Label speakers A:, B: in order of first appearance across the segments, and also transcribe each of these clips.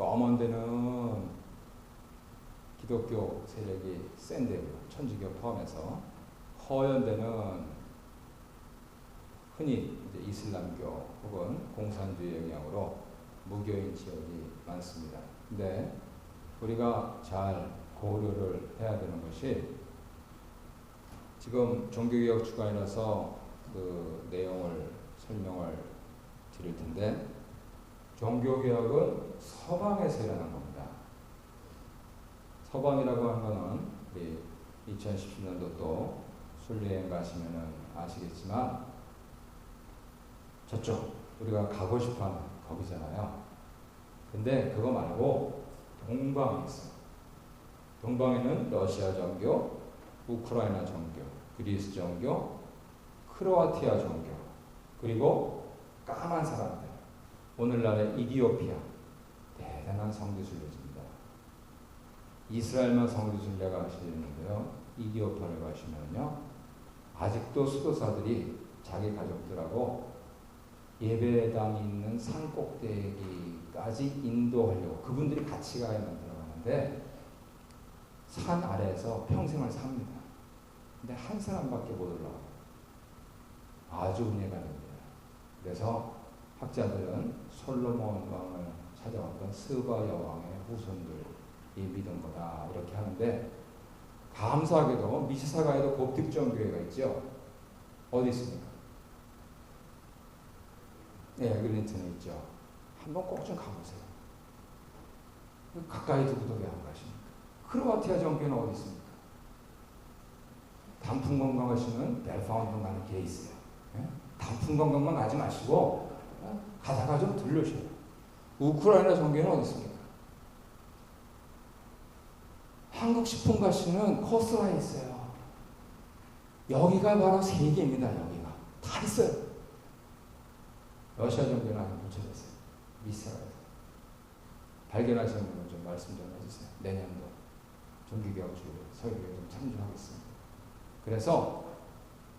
A: 검은 데는 기독교 세력이 센 데고요. 천주교 포함해서. 허연 데는 흔히 이제 이슬람교 혹은 공산주의 영향으로 무교인 지역이 많습니다. 근데 우리가 잘 고려를 해야 되는 것이, 지금 종교개혁 주간이라서 그 내용을 설명을 드릴 텐데, 종교개혁은 서방에서 일어난 겁니다. 서방이라고 하는 것은 우리 2017년도 또 순례여행 가시면은 아시겠지만 저쪽 우리가 가고 싶어하는 거기잖아요. 근데 그거 말고 동방에 있어요. 동방에는 러시아 정교, 우크라이나 정교, 그리스 정교, 크로아티아 정교, 그리고 까만 사람들, 오늘날의 이디오피아, 대단한 성지순례지입니다. 이스라엘만 성지순례가 하시는데요, 이디오피아를 가시면요, 아직도 수도사들이 자기 가족들하고 예배당이 있는 산 꼭대기까지 인도하려고 그분들이 같이 가야만 들어가는데 산 아래에서 평생을 삽니다. 근데 한 사람밖에 못 올라가요. 아주 은혜가 됩니다. 그래서 학자들은 솔로몬 왕을 찾아왔던 스바 여왕의 후손들이 믿은 거다 이렇게 하는데, 감사하게도 미시사가에도 koptic 교회가 있죠. 어디 있습니까? 네, 에글린턴에 있죠. 한번 꼭 좀 가보세요. 가까이 두고도 왜 안 가십니까? 크로아티아 정교회는 어디 있습니까? 단풍 관광 가시면 벨파운드 가는 게 있어요. 네? 단풍 관광만 가지 마시고 가다가 좀 들르셔요. 우크라이나 정교회는 어디 있습니까? 한국 식품 가시면 코스라에 있어요. 여기가 바로 세계입니다. 여기가 다 있어요. 러시아 정교회는 아직 못 찾았어요. 미사가에서. 발견하시는 분은 좀 말씀 좀 해주세요. 내년도 종교개혁 주 설교에 좀 참조하겠습니다. 그래서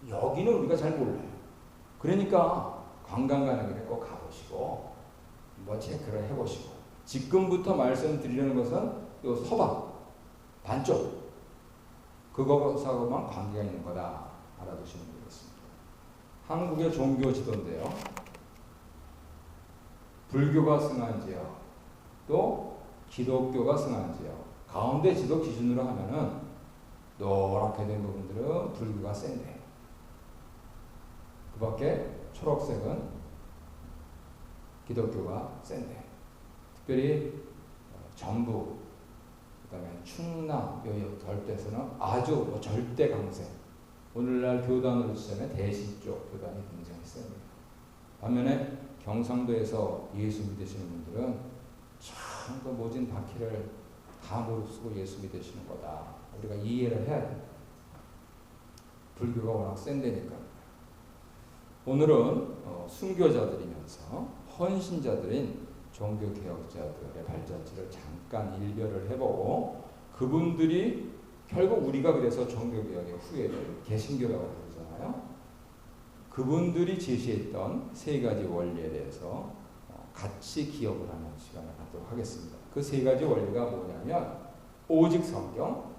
A: 여기는 우리가 잘 몰라요. 그러니까 관광 가는 길에 꼭 가보시고 뭐 체크를 해보시고, 지금부터 말씀드리려는 것은 요 서방 반쪽 그것하고만 관계가 있는 거다 알아두시면 되겠습니다. 한국의 종교 지도인데요, 불교가 승한 지역, 또 기독교가 승한 지역, 가운데 지도 기준으로 하면은 노랗게 된 부분들은 불교가 센데, 그 밖에 초록색은 기독교가 센데, 특별히 전북, 그 다음에 충남, 요 절대에서는 아주 절대 강세, 오늘날 교단으로 치자면 대시 쪽 교단이 굉장히 셉니다. 반면에 경상도에서 예수 믿으시는 분들은 참 그 모진 바퀴를 다 무릅쓰고 예수 믿으시는 거다. 우리가 이해를 해야 돼요. 불교가 워낙 센데니까. 오늘은 순교자들이면서 헌신자들인 종교개혁자들의 발자취를 잠깐 일별을 해보고, 그분들이 결국 우리가 그래서 종교개혁의 후예를 개신교라고 부르잖아요. 그분들이 제시했던 세 가지 원리에 대해서 같이 기억을 하는 시간을 갖도록 하겠습니다. 그 세 가지 원리가 뭐냐면, 오직 성경,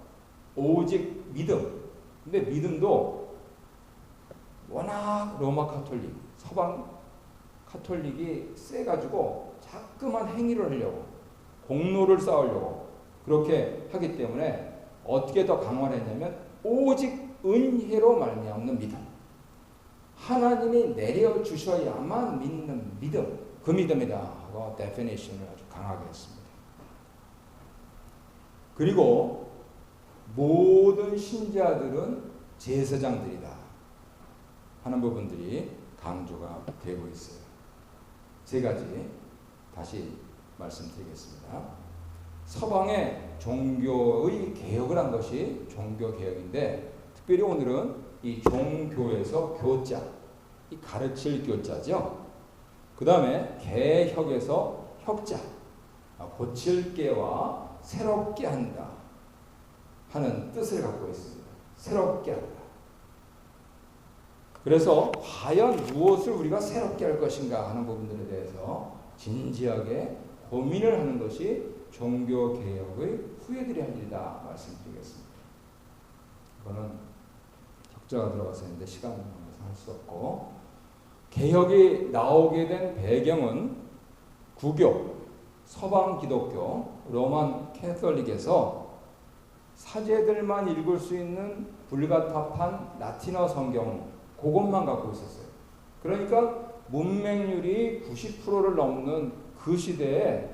A: 오직 믿음. 근데 믿음도 워낙 로마 카톨릭, 서방 카톨릭이 세가지고 자꾸만 행위를 하려고, 공로를 쌓으려고 그렇게 하기 때문에 어떻게 더 강화를 했냐면, 오직 은혜로 말미암는 믿음, 하나님이 내려주셔야만 믿는 믿음, 그 믿음이다 하고 데피니션을 아주 강하게 했습니다. 그리고 모든 신자들은 제사장들이다 하는 부분들이 강조가 되고 있어요. 세 가지 다시 말씀드리겠습니다. 서방의 종교의 개혁을 한 것이 종교개혁인데, 특별히 오늘은 이 종교에서 교자, 이 가르칠 교자죠. 그 다음에 개혁에서 혁자, 고칠 개와 새롭게 한다 하는 뜻을 갖고 있습니다. 새롭게 한다. 그래서 과연 무엇을 우리가 새롭게 할 것인가 하는 부분들에 대해서 진지하게 고민을 하는 것이 종교개혁의 후예들이 할 일이다 말씀드리겠습니다. 이거는 적자가 들어가서 있는데 시간 관계상 할 수 없고, 개혁이 나오게 된 배경은 구교, 서방 기독교, 로만 캐톨릭에서 사제들만 읽을 수 있는 불가타판 라틴어 성경, 그것만 갖고 있었어요. 그러니까 문맹률이 90%를 넘는 그 시대에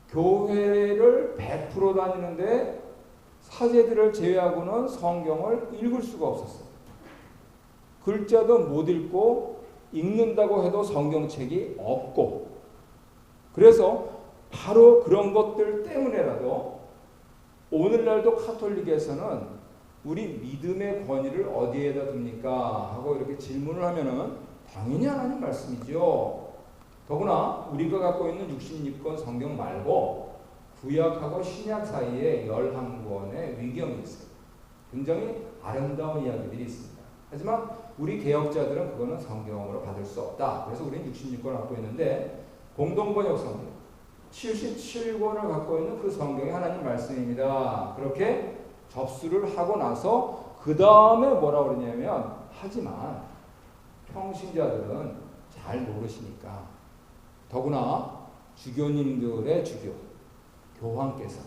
A: 교회를 100% 다니는데 사제들을 제외하고는 성경을 읽을 수가 없었어요. 글자도 못 읽고 읽는다고 해도 성경책이 없고, 그래서 바로 그런 것들 때문에라도 오늘날도 카톨릭에서는 우리 믿음의 권위를 어디에다 둡니까? 하고 이렇게 질문을 하면은 당연히 하나님 말씀이죠. 더구나 우리가 갖고 있는 66권 성경 말고 구약하고 신약 사이에 11권의 위경이 있어요. 굉장히 아름다운 이야기들이 있습니다. 하지만 우리 개혁자들은 그거는 성경으로 받을 수 없다. 그래서 우리는 66권을 갖고 있는데 공동번역 성경 77권을 갖고 있는 그 성경이 하나님 말씀입니다. 그렇게 접수를 하고 나서 그 다음에 뭐라 그러냐면, 하지만 평신자들은 잘 모르시니까, 더구나 주교님들의 주교 교황께서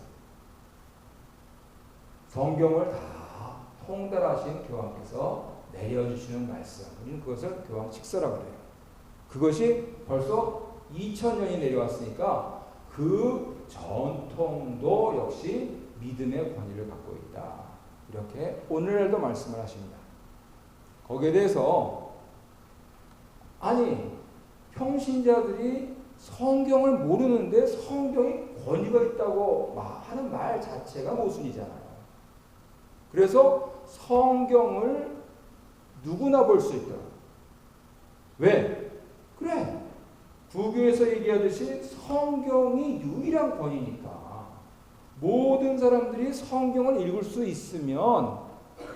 A: 성경을 다 통달하신 교황께서 내려주시는 말씀, 우리는 그것을 교황 칙서라고 해요. 그것이 벌써 2000년이 내려왔으니까 그 전통도 역시 믿음의 권위를 갖고 있다. 이렇게 오늘날도 말씀을 하십니다. 거기에 대해서 아니 평신자들이 성경을 모르는데 성경에 권위가 있다고 하는 말 자체가 모순이잖아요. 그래서 성경을 누구나 볼 수 있다. 왜? 그래. 부교에서 얘기하듯이 성경이 유일한 권위니까 모든 사람들이 성경을 읽을 수 있으면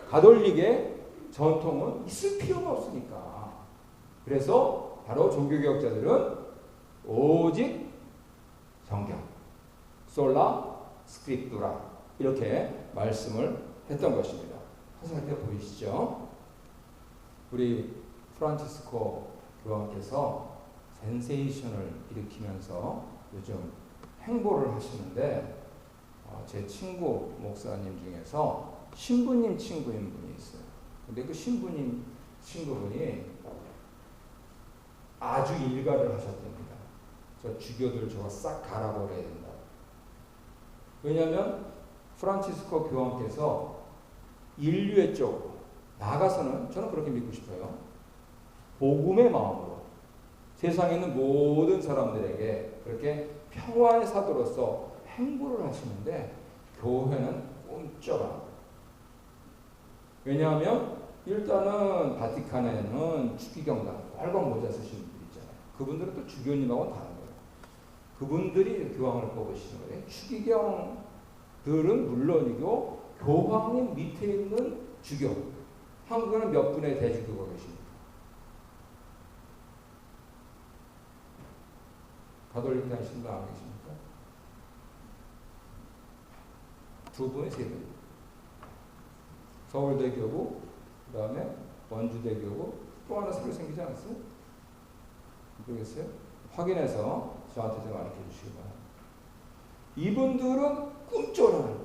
A: 가톨릭의 전통은 있을 필요가 없으니까. 그래서 바로 종교개혁자들은 오직 성경, 솔라 스크립투라 이렇게 말씀을 했던 것입니다. 화살표 보이시죠? 우리 프란치스코 교황께서 센세이션을 일으키면서 요즘 행보를 하시는데, 제 친구 목사님 중에서 신부님 친구인 분이 있어요. 근데 그 신부님 친구분이 아주 일가를 하셨답니다. 저 주교들 저거 싹 갈아버려야 된다. 왜냐하면 프란치스코 교황께서 인류의 쪽으로 나아가서는, 저는 그렇게 믿고 싶어요, 복음의 마음으로 세상에 있는 모든 사람들에게 그렇게 평화의 사도로서 행보를 하시는데 교회는 꼼짝안. 왜냐하면 일단은 바티칸에는 추기경단 빨간 모자 쓰시는 분들 있잖아요. 그분들은 또 주교님하고는 다른 거예요. 그분들이 교황을 뽑으시는 거예요. 추기경들은 물론이고 교황님 밑에 있는 주교, 한국에는 몇 분의 대주교가 계십니까? 가톨릭 다니시는 분 안 계십니까? 두 분이 세 분. 서울대교구, 그 다음에 원주대교구, 또 하나 새로 생기지 않았어요? 모르겠어요? 확인해서 저한테 좀 알려주시기 바랍니다. 이분들은 꿈쩍을.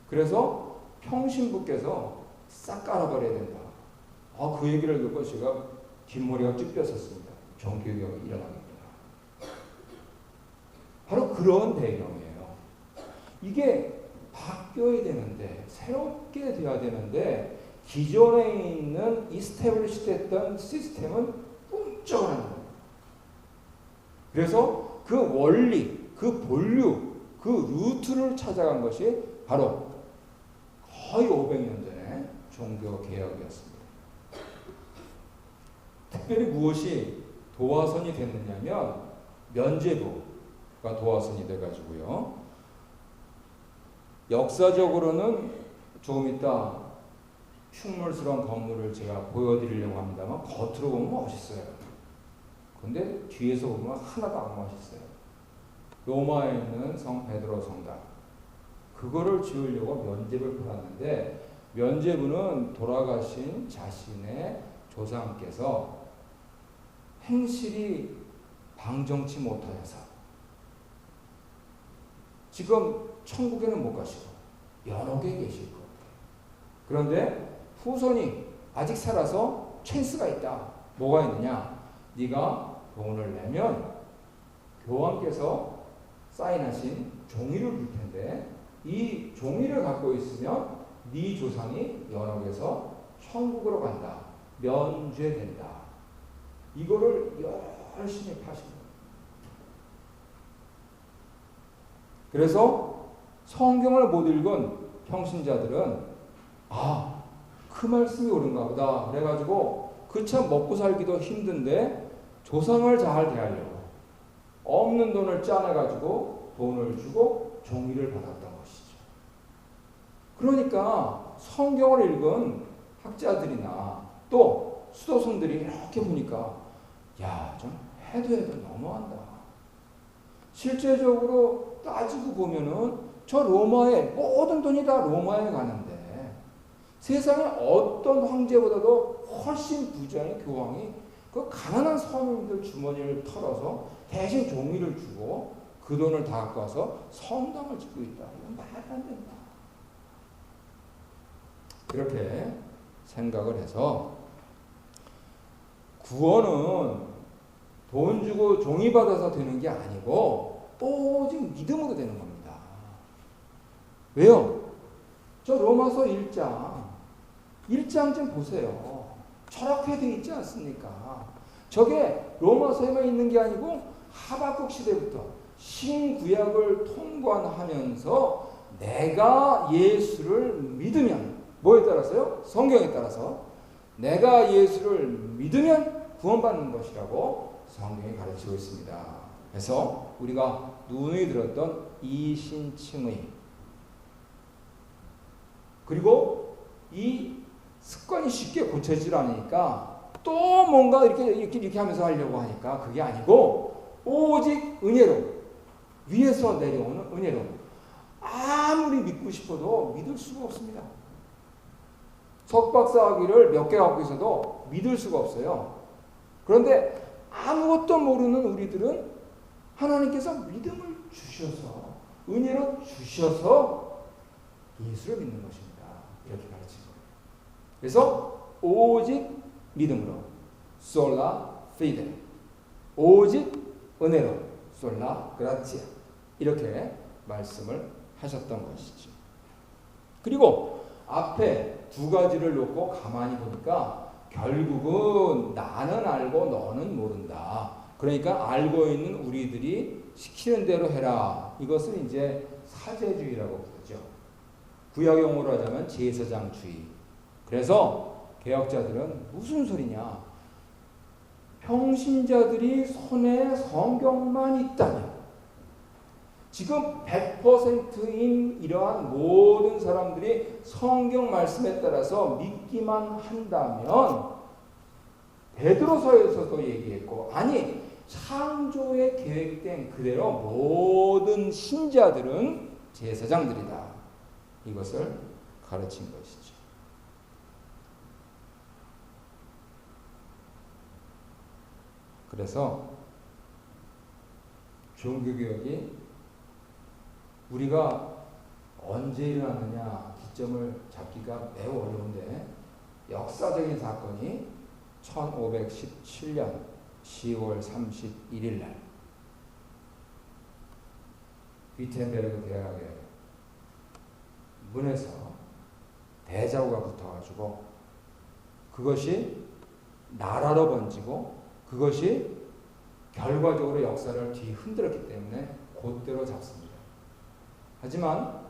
A: 그래서 평신부께서 싹 깔아버려야 된다. 그 얘기를 듣고 제가 뒷머리가 찢겼었습니다. 종교개혁이 일어나겠구나. 바로 그런 배경이에요. 이게 바뀌어야 되는데, 새롭게 돼야 되는데, 기존에 있는 이스태블리시 됐던 시스템은 꿈쩍을 하는 거예요. 그래서 그 원리, 그 본류, 그 루트를 찾아간 것이 바로 거의 500년 전에 종교개혁이었습니다. 특별히 무엇이 도화선이 됐느냐면 면죄부가 도화선이 돼가지고요. 역사적으로는 조금 이따 흉물스러운 건물을 제가 보여드리려고 합니다만 겉으로 보면 멋있어요. 근데 뒤에서 보면 하나도 안 멋있어요. 로마에 있는 성 베드로 성당 그거를 지으려고 면죄부를 받았는데 면죄부는 돌아가신 자신의 조상께서 행실이 방정치 못하여서 지금 천국에는 못 가시고 연옥에 계실 것 같아요. 그런데 후손이 아직 살아서 찬스가 있다. 뭐가 있느냐? 네가 돈을 내면 교황께서 사인하신 종이를 줄 텐데 이 종이를 갖고 있으면 네 조상이 연옥에서 천국으로 간다. 면죄된다. 이거를 열심히 파신 거예요. 그래서 성경을 못 읽은 평신자들은 그 말씀이 옳은가 보다. 그래가지고 그 참 먹고 살기도 힘든데 조상을 잘 대하려고 없는 돈을 짜내가지고 돈을 주고 종이를 받았던 것이죠. 그러니까 성경을 읽은 학자들이나 또 수도승들이 이렇게 보니까 좀 해도 너무한다. 실제적으로 따지고 보면은 저 로마에 모든 돈이 다 로마에 가는데 세상에 어떤 황제보다도 훨씬 부자인 교황이 그 가난한 서민들 주머니를 털어서 대신 종이를 주고 그 돈을 다 갖고 와서 성당을 짓고 있다. 이건 말도 안 된다. 그렇게 생각을 해서 구원은 돈 주고 종이 받아서 되는 게 아니고 오직 믿음으로 되는 겁니다. 왜요? 저 로마서 1장 좀 보세요. 저렇게 돼 있지 않습니까? 저게 로마서에만 있는 게 아니고 하박국 시대부터 신구약을 통관하면서 내가 예수를 믿으면 뭐에 따라서요? 성경에 따라서 내가 예수를 믿으면 구원받는 것이라고 성경이 가르치고 있습니다. 그래서 우리가 누누이 들었던 이신칭의 그리고 이 습관이 쉽게 고쳐지질 않으니까 또 뭔가 이렇게 하면서 하려고 하니까 그게 아니고 오직 은혜로 위에서 내려오는 은혜로 아무리 믿고 싶어도 믿을 수가 없습니다. 석박사학위를 몇 개 갖고 있어도 믿을 수가 없어요. 그런데 아무것도 모르는 우리들은 하나님께서 믿음을 주셔서 은혜로 주셔서 예수를 믿는 것입니다. 이렇게 가르친 거예요. 그래서 오직 믿음으로 솔라 피데 오직 은혜로 솔라 그라티아 이렇게 말씀을 하셨던 것이죠. 그리고 앞에 두 가지를 놓고 가만히 보니까 결국은 나는 알고 너는 모른다. 그러니까 알고 있는 우리들이 시키는 대로 해라. 이것을 이제 사제주의라고 부르죠. 구약용어로 하자면 제사장주의. 그래서 개혁자들은 무슨 소리냐? 평신자들이 손에 성경만 있다면 지금 100%인 이러한 모든 사람들이 성경 말씀에 따라서 믿기만 한다면 베드로서에서도 얘기했고 아니 창조에 계획된 그대로 모든 신자들은 제사장들이다. 이것을 가르친 것이죠. 그래서 종교개혁이 우리가 언제 일어나느냐 기점을 잡기가 매우 어려운데 역사적인 사건이 1517년 10월 31일 날 위텐베르그 대학의 문에서 대자우가 붙어가지고 그것이 나라로 번지고 그것이 결과적으로 역사를 뒤흔들었기 때문에 곧대로 잡습니다. 하지만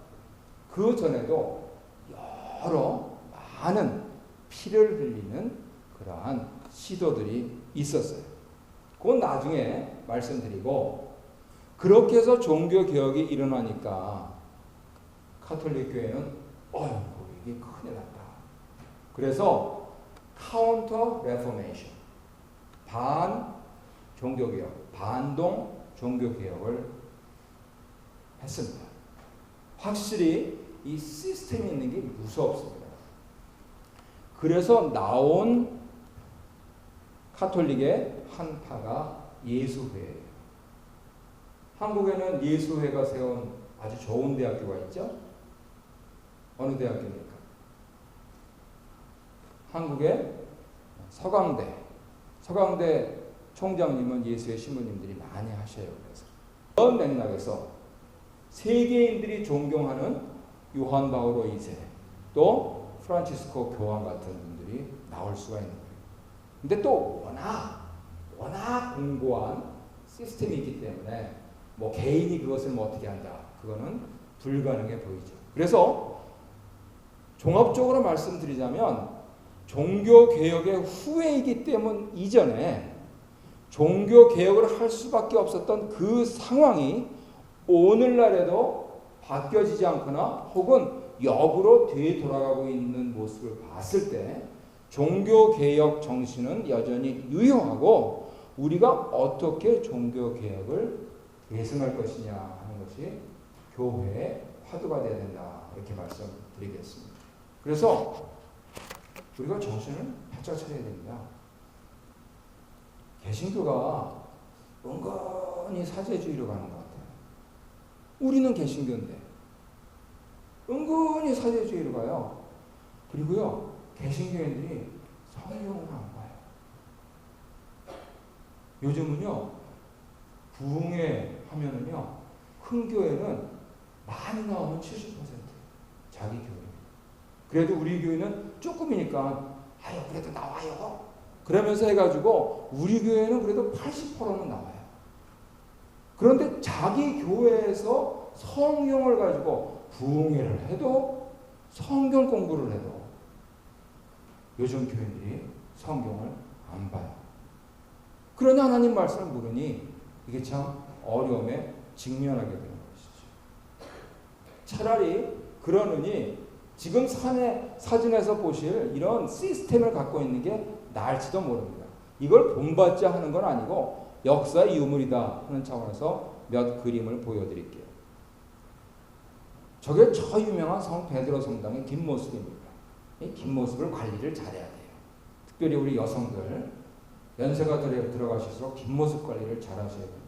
A: 그 전에도 여러 많은 피를 흘리는 그러한 시도들이 있었어요. 그건 나중에 말씀드리고 그렇게 해서 종교개혁이 일어나니까 카톨릭 교회는 이게 큰일 났다. 그래서 카운터 레포메이션 반 종교개혁, 반동 종교개혁을 했습니다. 확실히 이 시스템이 있는 게 무섭습니다. 그래서 나온 카톨릭의 한 파가 예수회예요. 한국에는 예수회가 세운 아주 좋은 대학교가 있죠. 어느 대학교입니까? 한국의 서강대 총장님은 예수회 신부님들이 많이 하셔요. 그래서 그런 맥락에서 세계인들이 존경하는 요한 바오로 2세 또 프란치스코 교황 같은 분들이 나올 수가 있는 거예요. 근데 또 워낙 공고한 시스템이 있기 때문에 뭐 개인이 그것을 뭐 어떻게 한다, 그거는 불가능해 보이죠. 그래서 종합적으로 말씀드리자면 종교개혁의 후회이기 때문 이전에 종교개혁을 할 수밖에 없었던 그 상황이 오늘날에도 바뀌어지지 않거나 혹은 역으로 되돌아가고 있는 모습을 봤을 때 종교개혁 정신은 여전히 유효하고 우리가 어떻게 종교개혁을 계승할 것이냐 하는 것이 교회의 화두가 되어야 된다, 이렇게 말씀드리겠습니다. 그래서 우리가 정신을 바짝 차려야 됩니다. 개신교가 은근히 사제주의로 가는 것 같아요. 우리는 개신교인데 은근히 사제주의로 가요. 그리고요, 개신교인들이 성경을 안 봐요. 요즘은요, 부흥회 하면은요, 큰 교회는 많이 나오면 70% 자기 교회. 그래도 우리 교회는 조금이니까 아유 그래도 나와요. 그러면서 해가지고 우리 교회는 그래도 80%는 나와요. 그런데 자기 교회에서 성경을 가지고 부흥회를 해도 성경 공부를 해도 요즘 교회들이 성경을 안 봐요. 그러니 하나님 말씀을 모르니 이게 참 어려움에 직면하게 되는 것이죠. 차라리 그러느니 지금 사진에서 보실 이런 시스템을 갖고 있는 게 나을지도 모릅니다. 이걸 본받자 하는 건 아니고 역사의 유물이다 하는 차원에서 몇 그림을 보여드릴게요. 저게 저 유명한 성 베드로 성당의 뒷모습입니다. 이 뒷모습을 관리를 잘해야 돼요. 특별히 우리 여성들 연세가 들어가실수록 뒷모습 관리를 잘 하셔야 됩니다.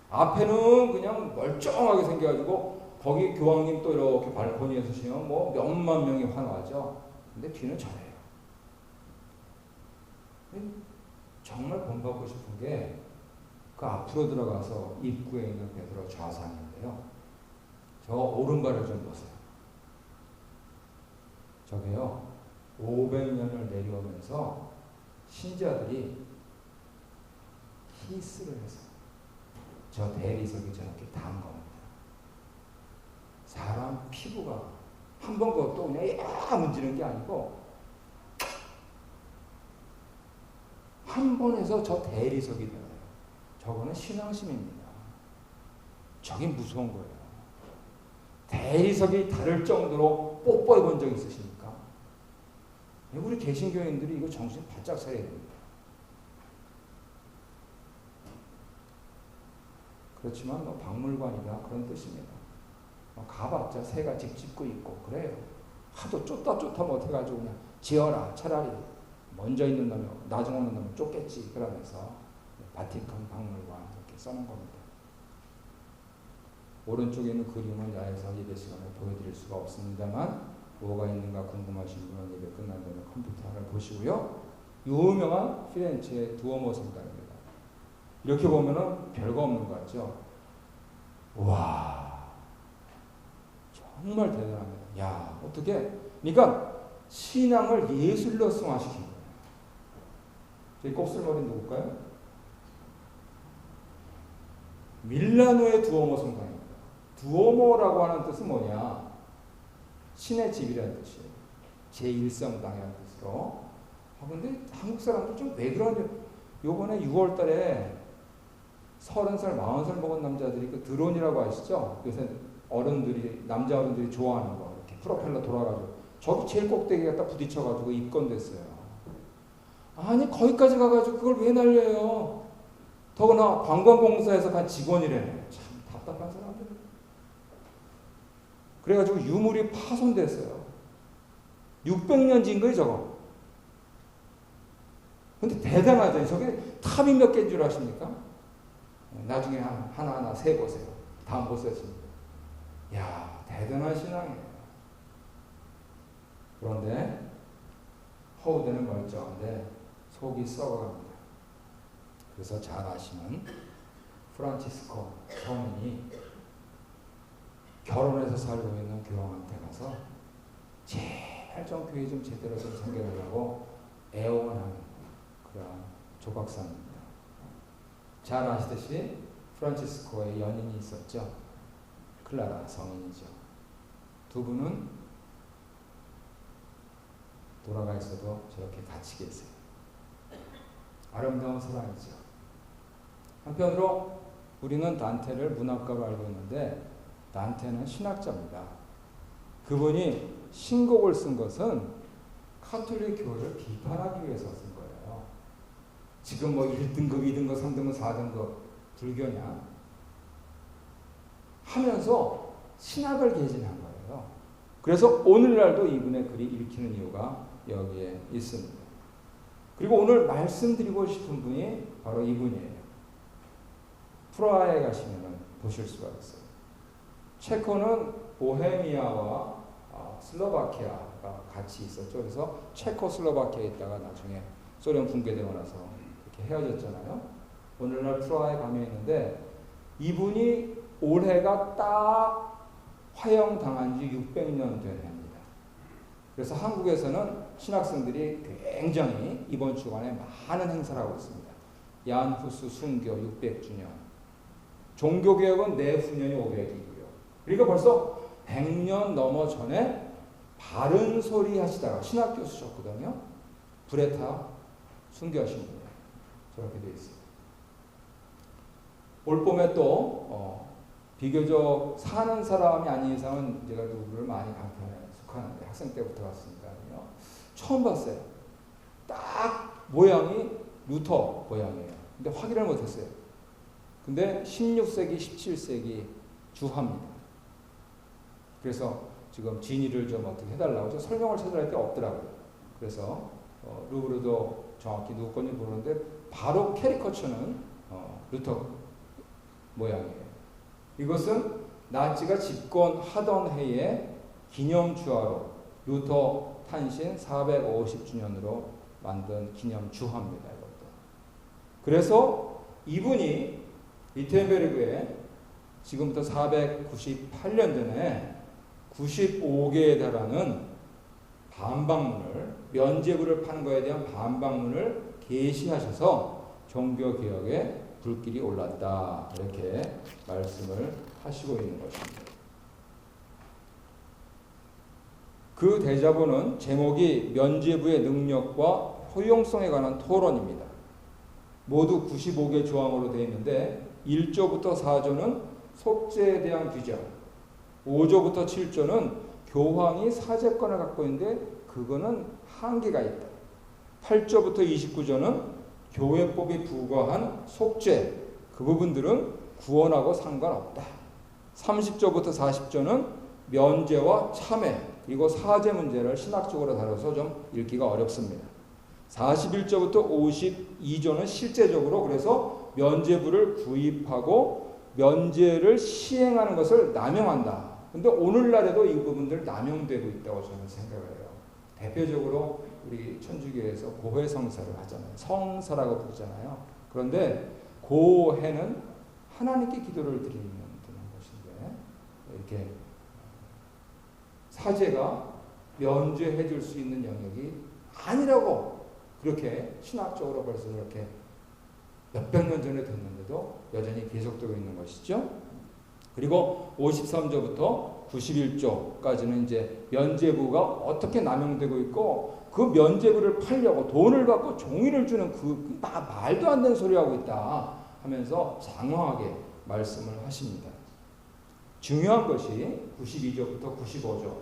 A: 앞에는 그냥 멀쩡하게 생겨가지고 거기 교황님 또 이렇게 발코니에 서시면 뭐 몇만 명이 환호하죠. 근데 뒤는 잘해요. 정말 본받고 싶은 게 그 앞으로 들어가서 입구에 있는 베드로 좌상인데요. 저 오른발을 좀 보세요. 저게요, 500년을 내려오면서 신자들이 키스를 해서 저 대리석이 저렇게 닿은 겁니다. 사람 피부가 한 번 그것도 그냥 야 문지르는 게 아니고 한 번에서 저 대리석이 되어요. 저거는 신앙심입니다. 저게 무서운 거예요. 대리석이 다를 정도로 뽀뽀해 본 적 있으십니까? 우리 개신교인들이 이거 정신 바짝 차려야 됩니다. 그렇지만 뭐 박물관이다 그런 뜻입니다. 가봤자 새가 집 짓고 있고 그래요. 하도 쫓다 못해가지고 그냥 지어라. 차라리 먼저 있는 놈이 나중에 오는 놈은 쫓겠지. 그러면서 바티칸 박물관 이렇게 써놓은 겁니다. 오른쪽에 있는 그림은 야외에서 예배 시간에 보여드릴 수가 없습니다만 뭐가 있는가 궁금하신 분은 예배 끝난 다음에 컴퓨터 하나 보시고요. 유명한 피렌체의 두오모 성당입니다. 이렇게 보면은 별거 없는 것 같죠? 와, 정말 대단합니다. 야, 어떻게? 그러니까 신앙을 예술로 승화시킨 거예요. 저희 곱슬머리 누굴까요? 밀라노의 두오모 성당입니다. 두오모라고 하는 뜻은 뭐냐? 신의 집이라는 뜻이에요. 제1성당이라는 뜻으로. 근데 한국 사람들 좀 왜 그러냐? 요번에 6월 달에 30살, 40살 먹은 남자들이 그 드론이라고 아시죠? 요새 남자 어른들이 좋아하는 거. 이렇게 프로펠러 돌아가지고. 저기 제일 꼭대기에 갖다 부딪혀가지고 입건됐어요. 아니, 거기까지 가가지고 그걸 왜 날려요? 더구나 관광공사에서 간 직원이래. 참 답답한 사람들. 그래가지고 유물이 파손됐어요. 600년 진 거예요, 저거. 근데 대단하죠. 저게 탑이 몇 개인 줄 아십니까? 나중에 하나하나 세보세요. 다음 못 세십니다. 야, 대단한 신앙이에요. 그런데 허우대는 멀쩡한데 속이 썩어갑니다. 그래서 잘 아시는 프란치스코 성인이 결혼해서 살고 있는 교황한테 가서 제발 좀 교회 좀 제대로 좀 생겨달라고 애원하는 그런 조각상입니다. 잘 아시듯이 프란치스코의 연인이 있었죠. 클라라 성인이죠. 두 분은 돌아가 있어도 저렇게 같이 계세요. 아름다운 사랑이죠. 한편으로 우리는 단테를 문학가로 알고 있는데 단테는 신학자입니다. 그분이 신곡을 쓴 것은 카톨릭 교회를 비판하기 위해서 쓴 거예요. 지금 뭐 1등급, 2등급, 3등급, 4등급 불교냐 하면서 신학을 개진한 거예요. 그래서 오늘날도 이분의 글이 읽히는 이유가 여기에 있습니다. 그리고 오늘 말씀드리고 싶은 분이 바로 이분이에요. 프라하에 가시면 보실 수가 있어요. 체코는 보헤미아와 슬로바키아가 같이 있었죠. 그래서 체코슬로바키아에 있다가 나중에 소련 붕괴되고 나서 이렇게 헤어졌잖아요. 오늘날 프라하에 가면 있는데 이분이 올해가 딱 화형당한 지 600년 된 해입니다. 그래서 한국에서는 신학생들이 굉장히 이번 주간에 많은 행사를 하고 있습니다. 야한후스 순교 600주년, 종교개혁은 내후년이 500이고요. 그러니까 벌써 100년 넘어 전에 바른 소리 하시다가 신학 교수셨거든요. 브레타 순교하신 분이에요. 저렇게 되어 있어요. 올 봄에 또 비교적 사는 사람이 아닌 이상은 제가 누구를 많이 강편에 속하는데 학생 때부터 갔으니까요. 처음 봤어요. 딱 모양이 루터 모양이에요. 근데 확인을 못했어요. 근데 16세기, 17세기 주화입니다. 그래서 지금 진위를 좀 어떻게 해달라고 저 설명을 찾아낼 때 없더라고요. 그래서 루브르도 정확히 누구 건지 모르는데 바로 캐리커처는 루터 모양이에요. 이것은 나치가 집권하던 해에 기념주화로 루터 탄신 450주년으로 만든 기념주화입니다. 이것도. 그래서 이분이 위텐베르그에 지금부터 498년 전에 95개에 달하는 반박문을, 면죄부를 파는 것에 대한 반박문을 게시하셔서 종교개혁에 불길이 올랐다. 이렇게 말씀을 하시고 있는 것입니다. 그 대자보는 제목이 면죄부의 능력과 효용성에 관한 토론입니다. 모두 95개 조항으로 되어 있는데 1조부터 4조는 속죄에 대한 규정, 5조부터 7조는 교황이 사제권을 갖고 있는데 그거는 한계가 있다. 8조부터 29조는 교회법이 부과한 속죄, 그 부분들은 구원하고 상관없다. 30조부터 40조는 면죄와 참회, 그리고 사죄 문제를 신학적으로 다뤄서 좀 읽기가 어렵습니다. 41조부터 52조는 실제적으로 그래서 면죄부를 구입하고 면죄를 시행하는 것을 남용한다. 근데 오늘날에도 이 부분들 남용되고 있다고 저는 생각을 해요. 대표적으로 우리 천주교에서 고해성사를 하잖아요. 성사라고 부르잖아요. 그런데 고해는 하나님께 기도를 드리는 것인데 이렇게 사제가 면죄해 줄 수 있는 영역이 아니라고 그렇게 신학적으로 벌써 그렇게 몇백 년 전에 됐는데도 여전히 계속되고 있는 것이죠. 그리고 53조부터 91조까지는 이제 면죄부가 어떻게 남용되고 있고 그 면죄부를 팔려고 돈을 받고 종이를 주는 그 말도 안 되는 소리 하고 있다 하면서 장황하게 말씀을 하십니다. 중요한 것이 92조부터 95조.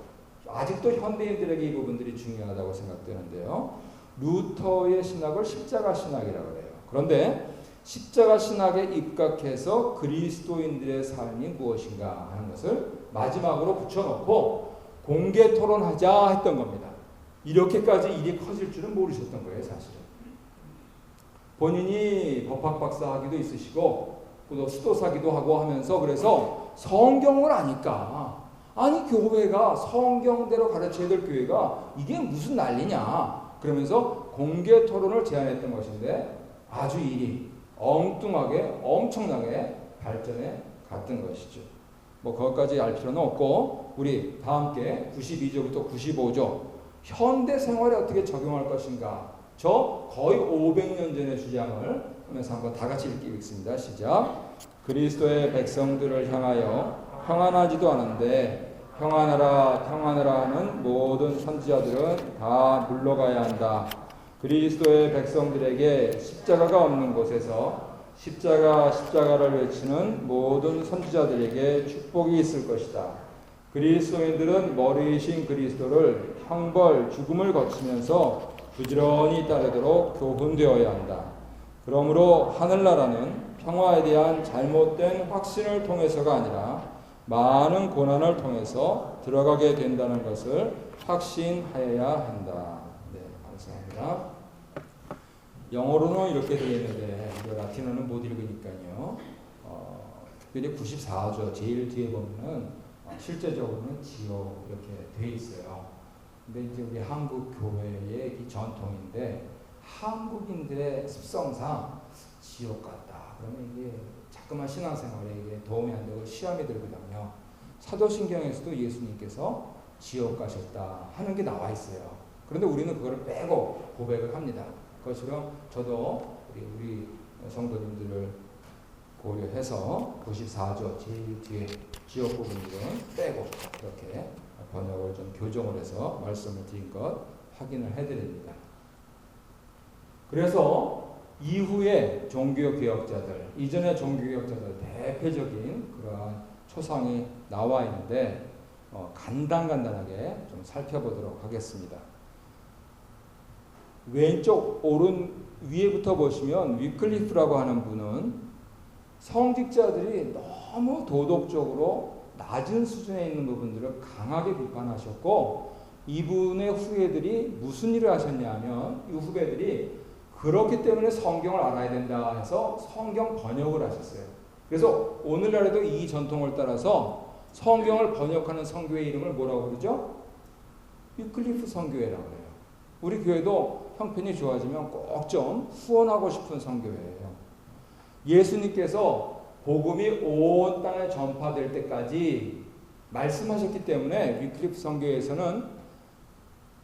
A: 아직도 현대인들에게 이 부분들이 중요하다고 생각되는데요. 루터의 신학을 십자가 신학이라고 해요. 그런데 십자가 신학에 입각해서 그리스도인들의 삶이 무엇인가 하는 것을 마지막으로 붙여놓고 공개 토론하자 했던 겁니다. 이렇게까지 일이 커질 줄은 모르셨던 거예요, 사실은. 본인이 법학 박사 학위도 있으시고 또 수도사기도 하고 하면서 그래서 성경을 아니까 아니 교회가 성경대로 가르쳐야 될 교회가 이게 무슨 난리냐 그러면서 공개 토론을 제안했던 것인데 아주 일이 엉뚱하게 엄청나게 발전해 갔던 것이죠. 뭐 그것까지 알 필요는 없고 우리 다 함께 92조부터 95조 현대 생활에 어떻게 적용할 것인가 저 거의 500년 전의 주장을 하면서 한번 다 같이 읽겠습니다. 시작. 그리스도의 백성들을 향하여 평안하지도 않은데 평안하라 평안하라 하는 모든 선지자들은 다 물러가야 한다. 그리스도의 백성들에게 십자가가 없는 곳에서 십자가를 외치는 모든 선지자들에게 축복이 있을 것이다. 그리스도인들은 머리이신 그리스도를 형벌, 죽음을 거치면서 부지런히 따르도록 교훈되어야 한다. 그러므로 하늘나라는 평화에 대한 잘못된 확신을 통해서가 아니라 많은 고난을 통해서 들어가게 된다는 것을 확신하여야 한다. 네, 감사합니다. 영어로는 이렇게 되어 있는데 라틴어는 못 읽으니까요. 특별히 94조 제일 뒤에 보면은 실제적으로는 지옥 이렇게 되어 있어요. 근데 이제 우리 한국 교회의 이 전통인데 한국인들의 습성상 지옥 같다. 그러면 이게 자꾸만 신앙생활에 이게 도움이 안 되고 시험이 들거든요. 사도신경에서도 예수님께서 지옥 가셨다 하는 게 나와 있어요. 그런데 우리는 그걸 빼고 고백을 합니다. 그것처럼 저도 우리 성도님들을 고려해서 94조 제일 뒤에 지옥 부분들은 빼고 이렇게 번역을 좀 교정을 해서 말씀을 드린 것 확인을 해드립니다. 그래서 이후에 종교개혁자들, 이전의 종교개혁자들 대표적인 그러한 초상이 나와 있는데 간단하게 좀 살펴보도록 하겠습니다. 왼쪽 오른 위에부터 보시면 위클리프라고 하는 분은 성직자들이 너무 도덕적으로 낮은 수준에 있는 부분들을 강하게 비판하셨고 이분의 후예들이 무슨 일을 하셨냐면 이 후배들이 그렇기 때문에 성경을 알아야 된다 해서 성경 번역을 하셨어요. 그래서 오늘날에도 이 전통을 따라서 성경을 번역하는 성교의 이름을 뭐라고 그러죠? 위클리프 성교회라고 해요. 우리 교회도 형편이 좋아지면 꼭 좀 후원하고 싶은 성교회예요. 예수님께서 복음이 온 땅에 전파될 때까지 말씀하셨기 때문에 위클리프 성교회에서는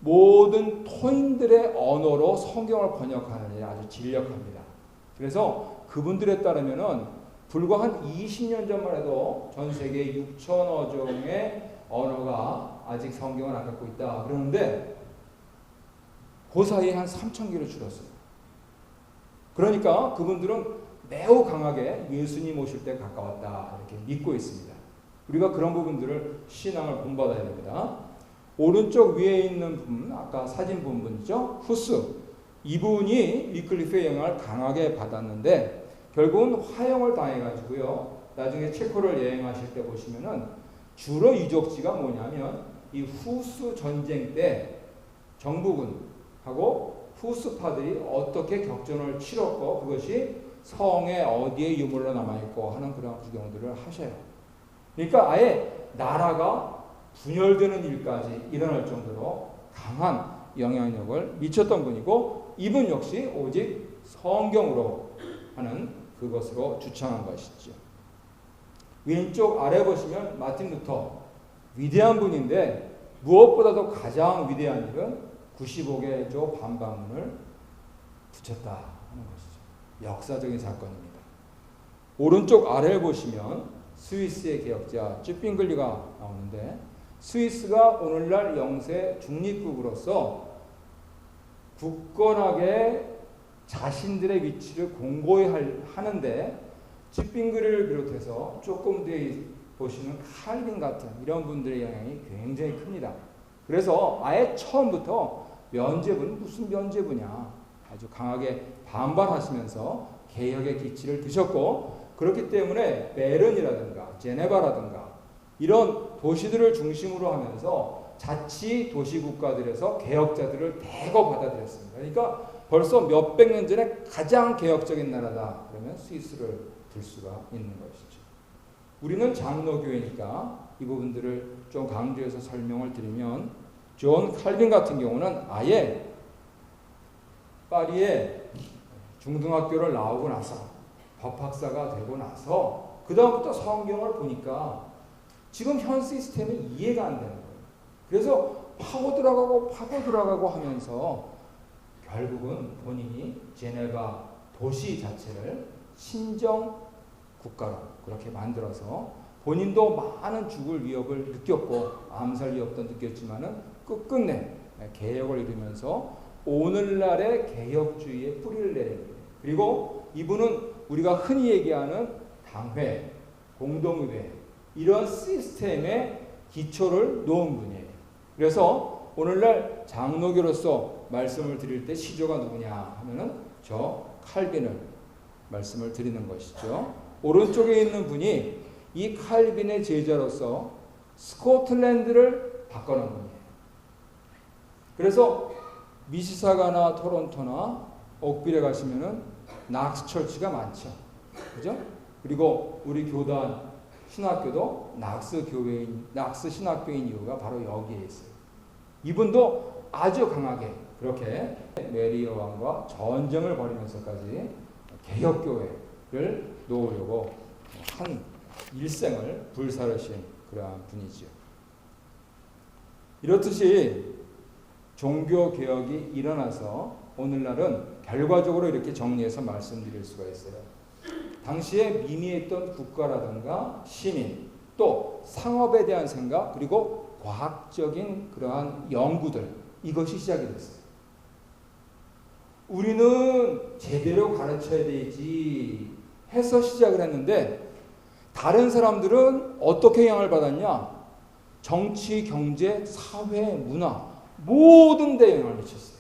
A: 모든 토인들의 언어로 성경을 번역하는 일에 아주 진력합니다. 그래서 그분들에 따르면은 불과 한 20년 전만 해도 전 세계 6천여 종의 언어가 아직 성경을 안 갖고 있다. 그러는데 그 사이에 한 3,000개로 줄었어요. 그러니까 그분들은 매우 강하게 예수님 오실 때 가까웠다 이렇게 믿고 있습니다. 우리가 그런 부분들을 신앙을 본받아야 됩니다. 오른쪽 위에 있는 분, 아까 사진 본 분이죠. 후스. 이분이 위클리프의 영향을 강하게 받았는데 결국은 화형을 당해가지고요. 나중에 체코를 여행하실 때 보시면은 주로 유적지가 뭐냐면 이 후스 전쟁 때 정부군하고 후스파들이 어떻게 격전을 치렀고 그것이 성에 어디에 유물로 남아있고 하는 그런 구경들을 하셔요. 그러니까 아예 나라가 분열되는 일까지 일어날 정도로 강한 영향력을 미쳤던 분이고 이분 역시 오직 성경으로 하는 그것으로 주창한 것이죠. 왼쪽 아래 보시면 마틴 루터 위대한 분인데 무엇보다도 가장 위대한 일은 95개의 조 반박문을 붙였다 하는 것이죠. 역사적인 사건입니다. 오른쪽 아래를 보시면 스위스의 개혁자 쯔핑글리가 나오는데 스위스가 오늘날 영세 중립국으로서 굳건하게 자신들의 위치를 공고히 하는데 쯔핑글리를 비롯해서 조금 뒤에 보시는 칼빈 같은 이런 분들의 영향이 굉장히 큽니다. 그래서 아예 처음부터 면죄부는 무슨 면죄부냐 아주 강하게 반발하시면서 개혁의 기치를 드셨고 그렇기 때문에 베른이라든가 제네바라든가 이런 도시들을 중심으로 하면서 자치 도시 국가들에서 개혁자들을 대거 받아들였습니다. 그러니까 벌써 몇백 년 전에 가장 개혁적인 나라다 그러면 스위스를 들 수가 있는 것이죠. 우리는 장로교회니까 이 부분들을 좀 강조해서 설명을 드리면 존 칼빈 같은 경우는 아예 파리에 중등학교를 나오고 나서 법학사가 되고 나서 그 다음부터 성경을 보니까 지금 현 시스템이 이해가 안 되는 거예요. 그래서 파고 들어가고 하면서 결국은 본인이 제네바 도시 자체를 신정 국가로 그렇게 만들어서 본인도 많은 죽을 위협을 느꼈고 암살 위협도 느꼈지만은 끝끝내 개혁을 이루면서 오늘날의 개혁주의의 뿌리를 내린 거예요. 그리고 이분은 우리가 흔히 얘기하는 당회, 공동의회 이런 시스템의 기초를 놓은 분이에요. 그래서 오늘날 장로교로서 말씀을 드릴 때 시조가 누구냐 하면은 저 칼빈을 말씀을 드리는 것이죠. 오른쪽에 있는 분이 이 칼빈의 제자로서 스코틀랜드를 바꿔놓은 분이에요. 그래서 미시사가나 토론토나 옥빌에 가시면은 낙스 철치가 많죠. 그죠? 그리고 우리 교단 신학교도 낙스 교회인, 낙스 신학교인 이유가 바로 여기에 있어요. 이분도 아주 강하게 그렇게 메리 여왕과 전쟁을 벌이면서까지 개혁교회를 놓으려고 한 일생을 불사르신 그러한 분이지요. 이렇듯이 종교개혁이 일어나서 오늘날은 결과적으로 이렇게 정리해서 말씀드릴 수가 있어요. 당시에 미미했던 국가라든가 시민 또 상업에 대한 생각 그리고 과학적인 그러한 연구들 이것이 시작이 됐어요. 우리는 제대로 가르쳐야 되지 해서 시작을 했는데 다른 사람들은 어떻게 영향을 받았냐? 정치, 경제, 사회, 문화 모든 데 영향을 미쳤어요.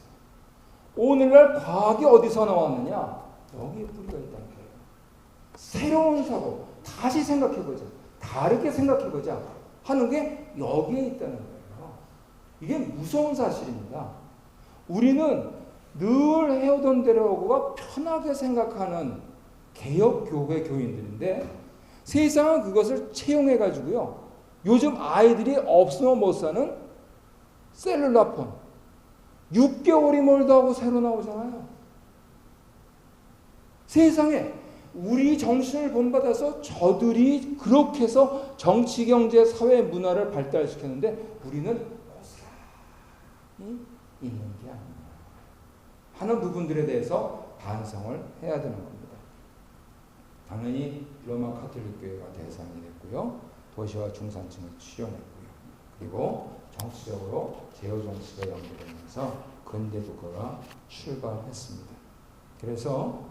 A: 오늘날 과학이 어디서 나왔느냐? 여기에 뿌리가 있다는 거예요. 새로운 사고, 다시 생각해보자. 다르게 생각해보자. 하는 게 여기에 있다는 거예요. 이게 무서운 사실입니다. 우리는 늘 해오던 대로가 편하게 생각하는 개혁교회 교인들인데 세상은 그것을 채용해가지고요. 요즘 아이들이 없으면 못 사는 셀룰라폰 6개월이 멀다 하고 새로 나오잖아요. 세상에 우리 정신을 본받아서 저들이 그렇게 해서 정치, 경제, 사회, 문화를 발달시켰는데 우리는 고스란히 있는 게 아니에요. 하는 부분들에 대해서 반성을 해야 되는 겁니다. 당연히 로마 카톨릭 교회가 대상이 됐고요. 도시와 중산층을 치료했고요. 그리고 정치적으로 제어 정치가 연결되면서 근대 국가가 출발했습니다. 그래서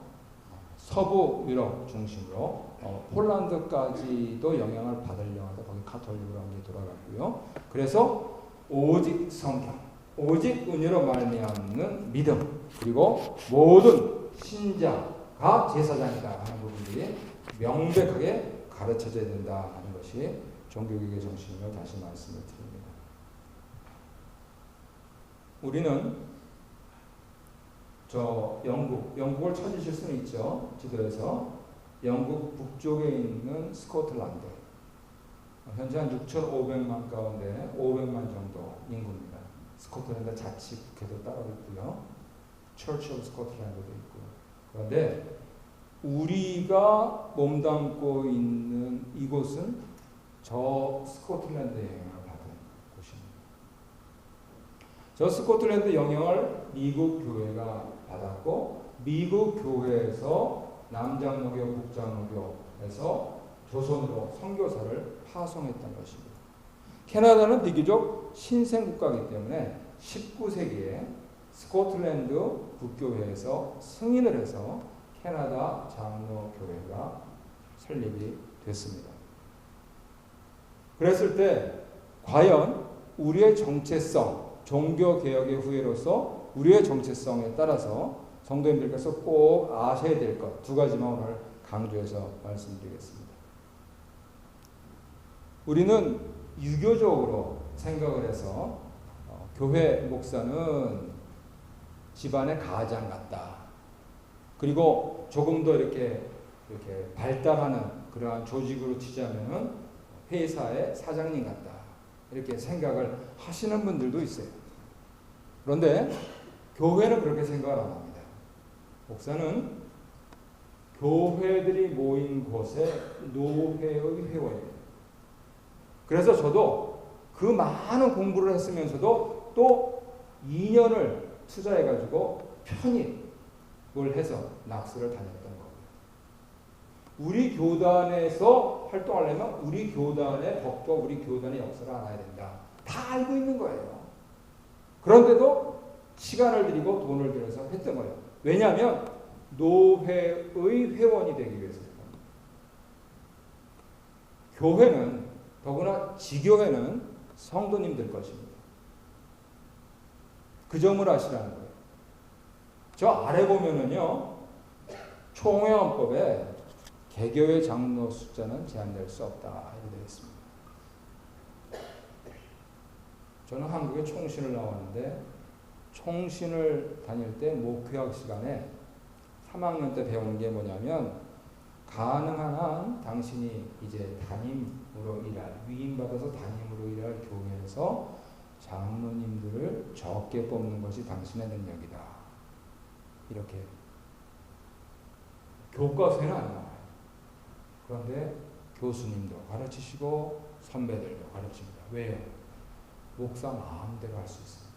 A: 서부 유럽 중심으로 폴란드까지도 영향을 받으려고 하다 거기 카톨릭으로 한 게 돌아갔고요. 그래서 오직 성경, 오직 은혜로 말미암는 믿음, 그리고 모든 신자가 제사장이다 하는 부분들이 명백하게 가르쳐져야 된다 하는 것이 종교개혁의 정신임을 다시 말씀을 드립니다. 우리는 영국을 찾으실 수는 있죠. 지도에서 영국 북쪽에 있는 스코틀랜드 현재 한 6,500만 가운데 500만 정도 인구입니다. 스코틀랜드 자치 국회도 따로 있고요. 처치 오브 스코틀랜드도 있고요. 그런데 우리가 몸담고 있는 이곳은 저 스코틀랜드의 영향을 받은 곳입니다. 저 스코틀랜드 영향을 미국 교회가 받았고 미국 교회에서 남장로교, 북장로교에서 조선으로 선교사를 파송했던 것입니다. 캐나다는 비교적 신생국가이기 때문에 19세기에 스코틀랜드 국교회에서 승인을 해서 캐나다 장로교회가 설립이 됐습니다. 그랬을 때 과연 우리의 정체성, 종교개혁의 후예로서 우리의 정체성에 따라서 성도님들께서 꼭 아셔야 될 것 두 가지만 오늘 강조해서 말씀드리겠습니다. 우리는 유교적으로 생각을 해서 교회 목사는 집안의 가장 같다. 그리고 조금 더 이렇게 발달하는 그러한 조직으로 치자면은 회사의 사장님 같다. 이렇게 생각을 하시는 분들도 있어요. 그런데 교회는 그렇게 생각을 안 합니다. 목사는 교회들이 모인 곳의 노회의 회원이에요. 그래서 저도 그 많은 공부를 했으면서도 또 2년을 투자해가지고 편입을 해서 낙수를 다녔던 거고요. 우리 교단에서 활동하려면 우리 교단의 법과 우리 교단의 역사를 알아야 된다. 다 알고 있는 거예요. 그런데도 시간을 들이고 돈을 들여서 했던 거예요. 왜냐하면 노회의 회원이 되기 위해서입니다. 교회는 더구나 지교회는 성도님들 것입니다. 그 점을 아시라는 거예요. 저 아래 보면은요, 총회헌법에 개교회 장로 숫자는 제한될 수 없다 이렇게 되어 있습니다. 저는 한국에 총신을 나왔는데 총신을 다닐 때 목회학 시간에 3학년 때 배운 게 뭐냐면 가능한 한 당신이 이제 담임으로 일할 위임받아서 담임으로 일할 교회에서 장로님들을 적게 뽑는 것이 당신의 능력이다. 이렇게 교과서에는 안 나와요. 그런데 교수님도 가르치시고 선배들도 가르칩니다. 왜요? 목사 마음대로 할 수 있으니까.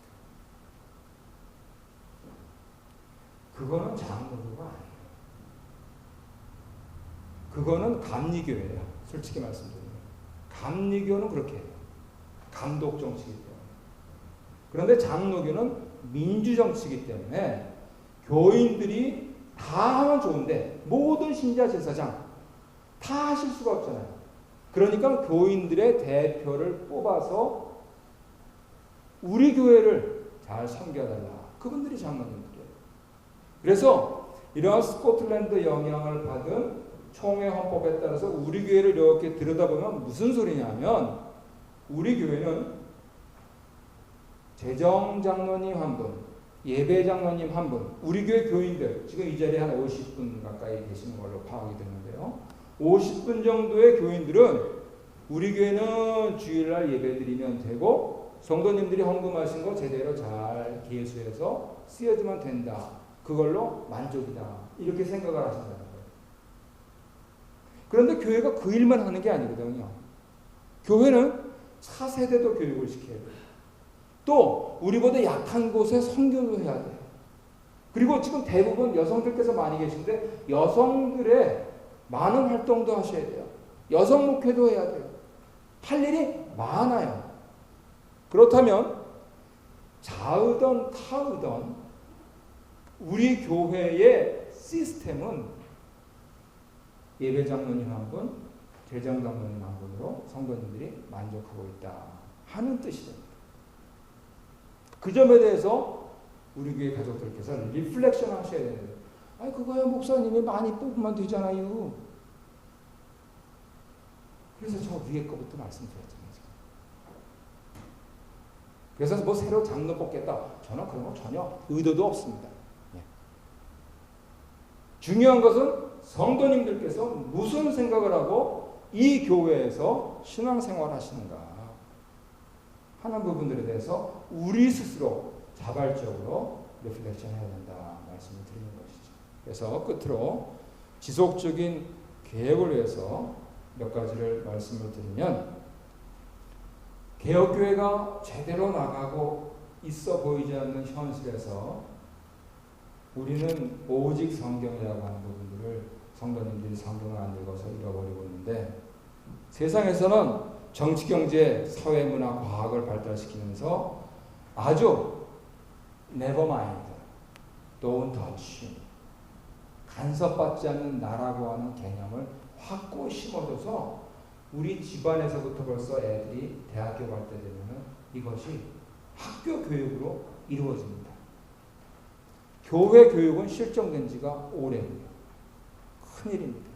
A: 그거는 장로교가 아니에요. 그거는 감리교예요. 솔직히 말씀드리면. 감리교는 그렇게 해요. 감독 정치이기 때문에. 그런데 장로교는 민주 정치이기 때문에 교인들이 다 하면 좋은데 모든 신자 제사장 다 하실 수가 없잖아요. 그러니까 교인들의 대표를 뽑아서 우리 교회를 잘 섬겨달라. 그분들이 장로님들이에요. 그래서 이러한 스코틀랜드 영향을 받은 총회 헌법에 따라서 우리 교회를 이렇게 들여다보면 무슨 소리냐면 우리 교회는 재정장로님 한 분, 예배장로님 한 분, 우리 교회 교인들 지금 이 자리에 한 50분 가까이 계시는 걸로 파악이 되는데요. 50분 정도의 교인들은 우리 교회는 주일날 예배드리면 되고 성도님들이 헌금하신 거 제대로 잘 계수해서 쓰여주면 된다. 그걸로 만족이다. 이렇게 생각을 하신다는 거예요. 그런데 교회가 그 일만 하는 게 아니거든요. 교회는 차세대도 교육을 시켜야 돼요. 또 우리보다 약한 곳에 선교도 해야 돼요. 그리고 지금 대부분 여성들께서 많이 계신데 여성들의 많은 활동도 하셔야 돼요. 여성 목회도 해야 돼요. 할 일이 많아요. 그렇다면 좌우던 타우던 우리 교회의 시스템은 예배장로님 한 분, 재정장로님 한 분으로 성도님들이 만족하고 있다 하는 뜻이 됩니다. 그 점에 대해서 우리 교회 가족들께서 리플렉션 하셔야 되는데 아니 그거야 목사님이 많이 뽑으면 되잖아요. 그래서 저 위에 거부터 말씀드렸잖아요. 그래서 뭐 새로 장로 뽑겠다. 저는 그런 거 전혀 의도도 없습니다. 예. 중요한 것은 성도님들께서 무슨 생각을 하고 이 교회에서 신앙생활 하시는가 하는 부분들에 대해서 우리 스스로 자발적으로 리플렉션 해야 된다 말씀을 드리는 것이죠. 그래서 끝으로 지속적인 계획을 위해서 몇 가지를 말씀을 드리면 개혁교회가 제대로 나가고 있어 보이지 않는 현실에서 우리는 오직 성경이라고 하는 부분들을 성도님들이 성경을 안 읽어서 잃어버리고 있는데 세상에서는 정치, 경제, 사회, 문화, 과학을 발달시키면서 아주 never mind, don't touch, 간섭받지 않는 나라고 하는 개념을 확고히 심어줘서 우리 집안에서부터 벌써 애들이 대학교 갈 때 되면 이것이 학교 교육으로 이루어집니다. 교회 교육은 실종된 지가 오래예요. 큰일입니다.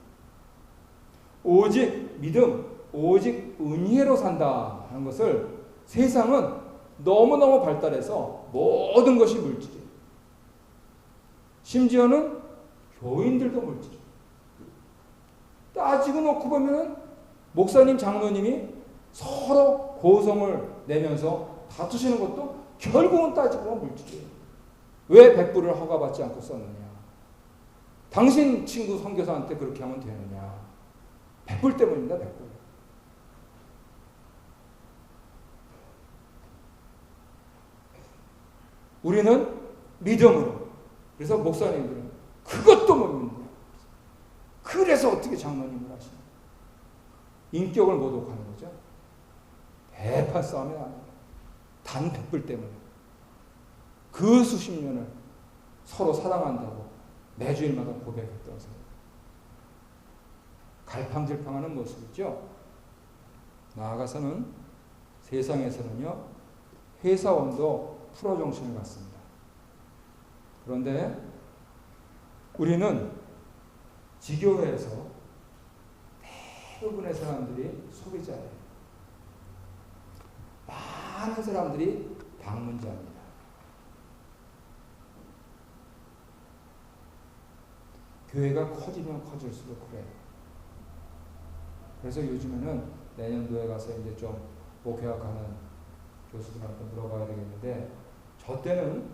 A: 오직 믿음, 오직 은혜로 산다 하는 것을 세상은 너무너무 발달해서 모든 것이 물질이에요. 심지어는 교인들도 물질이에요. 따지고 놓고 보면 목사님, 장로님이 서로 고성을 내면서 다투시는 것도 결국은 따지고 보면 물질이에요. 왜 백부를 허가받지 않고 썼느냐? 당신 친구 선교사한테 그렇게 하면 되느냐? 백불 때문입니다. 백불. 우리는 믿음으로. 그래서 목사님들은 그것도 못 믿는. 그래서 어떻게 장로님을 하시냐? 인격을 모독하는 거죠. 대판 싸움이 납니다. 단 백불 때문에. 그 수십 년을 서로 사랑한다고 매주일마다 고백했던 사람. 갈팡질팡하는 모습이죠. 나아가서는 세상에서는요, 회사원도 프로 정신을 갖습니다. 그런데 우리는 지교회에서 대부분의 사람들이 소비자예요. 많은 사람들이 방문자입니다. 교회가 커지면 커질수록 그래요. 그래서 요즘에는 내년도에 가서 이제 좀 목회학하는 교수들한테 물어봐야 되겠는데, 저 때는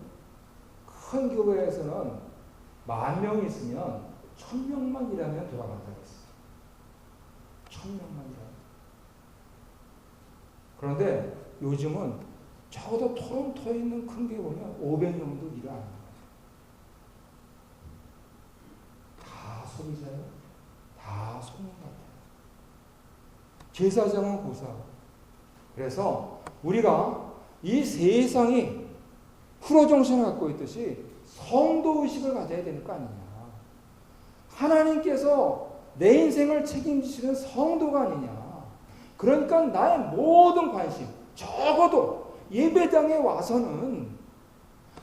A: 큰 교회에서는 10,000명이 있으면 1,000명만 일하면 돌아간다고 했어요. 1,000명만 일하면. 그런데 요즘은 적어도 토론토에 있는 큰 교회 보면 500명도 일을 안 합니다. 다 소비자예요. 다 소문 같아요. 제사장은 고사. 그래서 우리가 이 세상이 프로 정신을 갖고 있듯이 성도의식을 가져야 되는 거 아니냐. 하나님께서 내 인생을 책임지시는 성도가 아니냐. 그러니까 나의 모든 관심, 적어도 예배당에 와서는,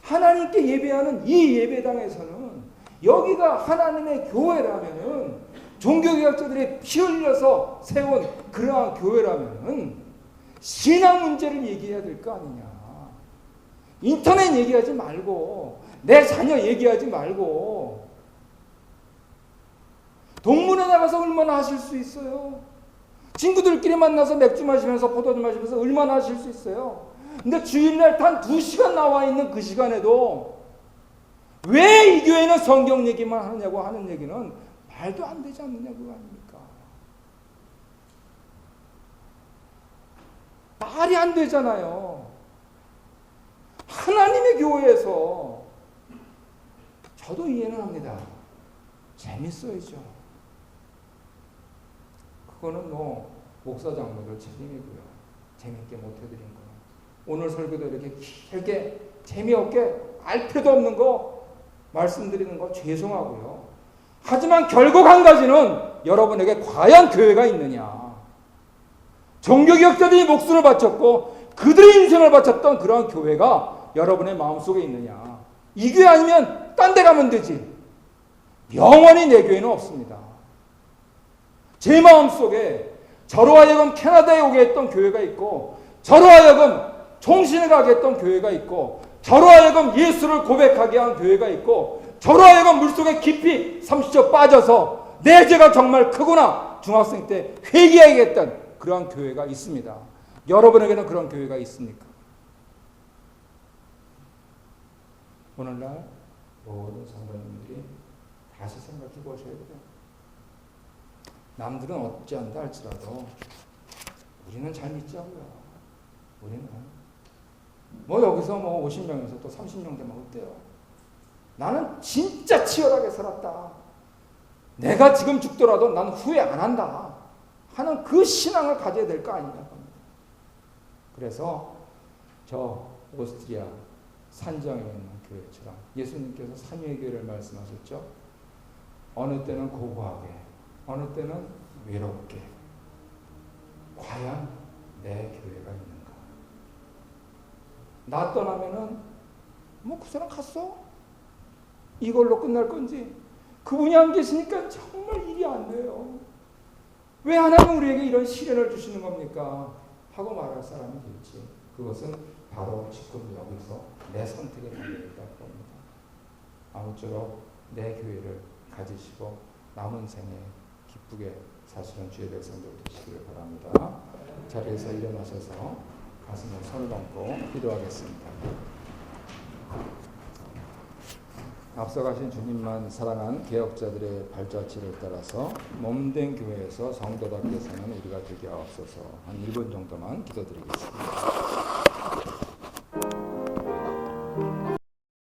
A: 하나님께 예배하는 이 예배당에서는, 여기가 하나님의 교회라면은, 종교개혁자들이 피 흘려서 세운 그러한 교회라면은 신앙 문제를 얘기해야 될 거 아니냐. 인터넷 얘기하지 말고, 내 자녀 얘기하지 말고, 동문회 나가서 얼마나 하실 수 있어요? 친구들끼리 만나서 맥주 마시면서 포도주 마시면서 얼마나 하실 수 있어요? 근데 주일날 단 2시간 나와 있는 그 시간에도 왜 이 교회는 성경 얘기만 하느냐고 하는 얘기는 말도 안 되지 않느냐 그거 아닙니까? 말이 안 되잖아요. 하나님의 교회에서 저도 이해는 합니다. 재밌어야죠. 그거는 뭐 목사 장로들 책임이고요. 재밌게 못 해드린 거. 오늘 설교도 이렇게 길게 재미없게 알 필요도 없는 거 말씀드리는 거 죄송하고요. 하지만 결국 한 가지는 여러분에게 과연 교회가 있느냐. 종교개혁자들이 목숨을 바쳤고 그들의 인생을 바쳤던 그러한 교회가 여러분의 마음속에 있느냐. 이 교회 아니면 딴 데 가면 되지. 영원히 내 교회는 없습니다. 제 마음속에 저로 하여금 캐나다에 오게 했던 교회가 있고, 저로 하여금 총신을 가게 했던 교회가 있고, 저로 하여금 예수를 고백하게 한 교회가 있고, 저로 하여금 물속에 깊이 30초 빠져서 내 죄가 정말 크구나 중학생 때 회개하게 했던 그러한 교회가 있습니다. 여러분에게는 그런 교회가 있습니까? 오늘날 모든 성도님들이 다시 생각해 보셔야 돼요. 남들은 어찌한다 할지라도 우리는 잘 믿자고요. 우리는 뭐 여기서 뭐 50명에서 또 30명 되면 어때요? 나는 진짜 치열하게 살았다. 내가 지금 죽더라도 난 후회 안 한다 하는 그 신앙을 가져야 될 거 아니냐 겁니다. 그래서 저 오스트리아 산정에 있는 교회처럼 예수님께서 삼위의 교회를 말씀하셨죠. 어느 때는 고고하게, 어느 때는 외롭게. 과연 내 교회가 있는가? 나 떠나면은 뭐 그 사람 갔어? 이걸로 끝날 건지, 그분이 안 계시니까 정말 일이 안 돼요. 왜 하나님 우리에게 이런 시련을 주시는 겁니까? 하고 말할 사람이 될지, 그것은 바로 지금 여기서 내 선택에 달려있다고 봅니다. 아무쪼록 내 교회를 가지시고 남은 생에 기쁘게 사시는 주의 백성들 되시기를 바랍니다. 자리에서 일어나셔서 가슴에 손을 얹고 기도하겠습니다. 앞서가신 주님만 사랑한 개혁자들의 발자취를 따라서 몸된 교회에서 성도답게 사는 우리가 되게 하옵소서. 한 1분 정도만 기도드리겠습니다.